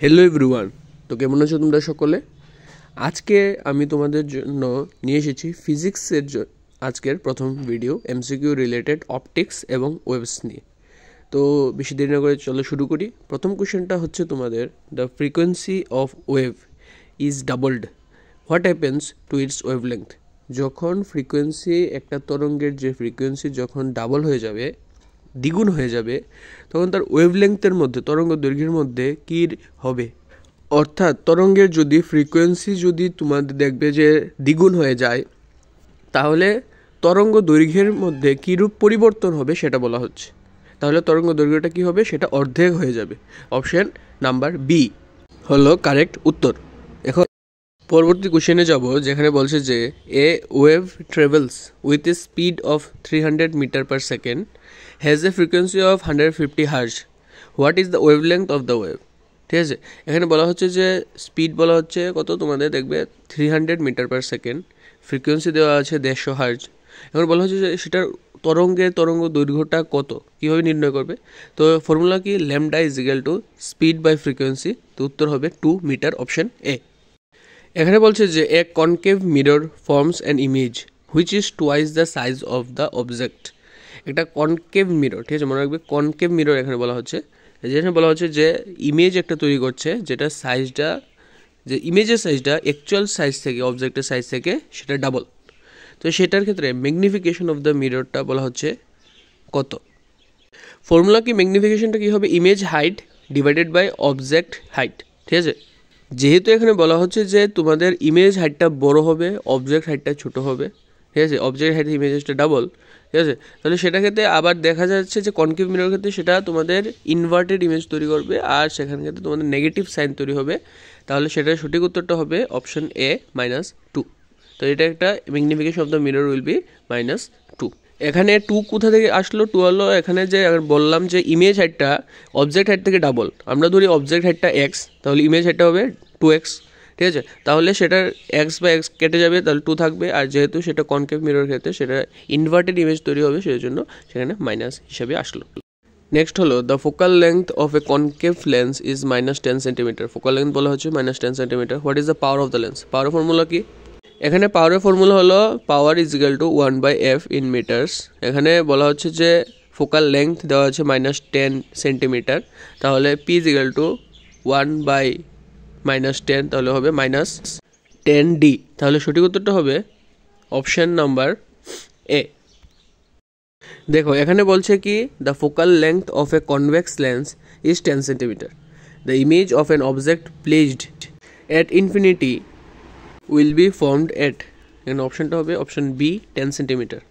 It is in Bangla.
হ্যালো এভরিওয়ান, তো কেমন আছো তোমরা সকলে? আজকে আমি তোমাদের জন্য নিয়ে এসেছি ফিজিক্সের আজকের প্রথম ভিডিও এমসিকিউ রিলেটেড অপটিক্স এবং ওয়েভস নিয়ে। তো বেশি দেরি না করে চলো শুরু করি। প্রথম কোশ্চেনটা হচ্ছে তোমাদের, the frequency of wave is doubled, what happens to its wavelength? যখন ফ্রিকোয়েন্সি একটা তরঙ্গের যে ফ্রিকোয়েন্সি যখন ডাবল হয়ে যাবে, দ্বিগুণ হয়ে যাবে, তখন তার ওয়েভলেংথের মধ্যে তরঙ্গ দৈর্ঘ্যের মধ্যে কী হবে? অর্থাৎ তরঙ্গের যদি ফ্রিকোয়েন্সি যদি তোমাদের দেখবে যে দ্বিগুণ হয়ে যায়, তাহলে তরঙ্গ দৈর্ঘ্যের মধ্যে কীরূপ পরিবর্তন হবে সেটা বলা হচ্ছে। তাহলে তরঙ্গ দৈর্ঘ্যটা কী হবে? সেটা অর্ধেক হয়ে যাবে। অপশন নাম্বার বি হলো কারেক্ট উত্তর। এখন পরবর্তী কোশ্চেনে যাব, যেখানে বলছে যে a wave travels with a speed of 300 metre per second, has a frequency of 150 hertz, what is the wavelength of the wave? ঠিক আছে, এখানে বলা হচ্ছে যে স্পিড বলা হচ্ছে কত, তোমাদের দেখবে 300 মিটার পার সেকেন্ড, ফ্রিকোয়েন্সি দেওয়া আছে 150 হার্জ। এখন বলা হচ্ছে যে সেটার তরঙ্গ দৈর্ঘ্যটা কত, কীভাবে নির্ণয় করবে? তো ফর্মুলা কি, lambda is equal to speed by frequency. তো উত্তর হবে 2 মিটার, অপশন এ। এখানে বলছে যে এ concave mirror forms an image which is twice the size of the object. একটা কনকেভ মিরর, ঠিক আছে, মনে রাখবে কনকেভ মিরর এখানে বলা হচ্ছে, যেখানে বলা হচ্ছে যে ইমেজ একটা তৈরি করছে, যেটা সাইজটা, যে ইমেজের সাইজটা অ্যাকচুয়াল সাইজ থেকে, অবজেক্টের সাইজ থেকে সেটা ডাবল। তো সেটার ক্ষেত্রে ম্যাগনিফিকেশন অফ দ্য মিররটা বলা হচ্ছে কত? ফর্মুলা কি, ম্যাগনিফিকেশনটা কী হবে? Image height divided by object height. ঠিক আছে, যেহেতু এখানে বলা হচ্ছে যে তোমাদের ইমেজ হাইটটা বড় হবে, অবজেক্ট হাইটটা ছোটো হবে, ঠিক আছে, অবজেক্ট হাইট ইমেজটা ডাবল, ঠিক আছে, তাহলে সেটা ক্ষেত্রে আবার দেখা যাচ্ছে যে কনকেভ মিরর ক্ষেত্রে সেটা তোমাদের ইনভার্টেড ইমেজ তৈরি করবে, আর সেখান ক্ষেত্রে তোমাদের নেগেটিভ সাইন তৈরি হবে। তাহলে সেটার সঠিক উত্তরটা হবে অপশন এ -2। তো এটা একটা magnification of the mirror will be -2। এখানে 2 কোথা থেকে আসলো? 2 হলো এখানে যে বললাম যে ইমেজ হাইটটা অবজেক্ট হাইট থেকে ডাবল, আমরা ধরি অবজেক্ট হাইটটা এক্স, তাহলে ইমেজ হাইটটা হবে 2x, ঠিক আছে, তাহলে সেটার এক্স বা এক্স কেটে যাবে, তাহলে 2 থাকবে। আর যেহেতু সেটা কনকেভ মিরর ক্ষেত্রে সেটা ইনভার্টেড ইমেজ তৈরি হবে, সেই জন্য সেখানে মাইনাস হিসাবে আসলো। নেক্সট হলো, the focal length of a concave lens is -10 centimetre. Focal length বলা হচ্ছে -10 centimetre. What is the power of the lens? Power formula কি? এখানে পাওয়ারের ফর্মুলা হলো power is equal to 1/f in metres. এখানে বলা হচ্ছে যে ফোকাল লেন্থ দেওয়া আছে -10 সেন্টিমিটার, তাহলে পি ইজ ইকুয়াল টু 1/-10, তাহলে হবে -10d। তাহলে সঠিক উত্তরটা হবে অপশন নাম্বার এ। দেখো এখানে বলছে কি, the focal length of A convex lens is 10 centimetre, the image of an object placed at infinity will be formed at, এখানে অপশনটা হবে অপশন বি 10 সেন্টিমিটার।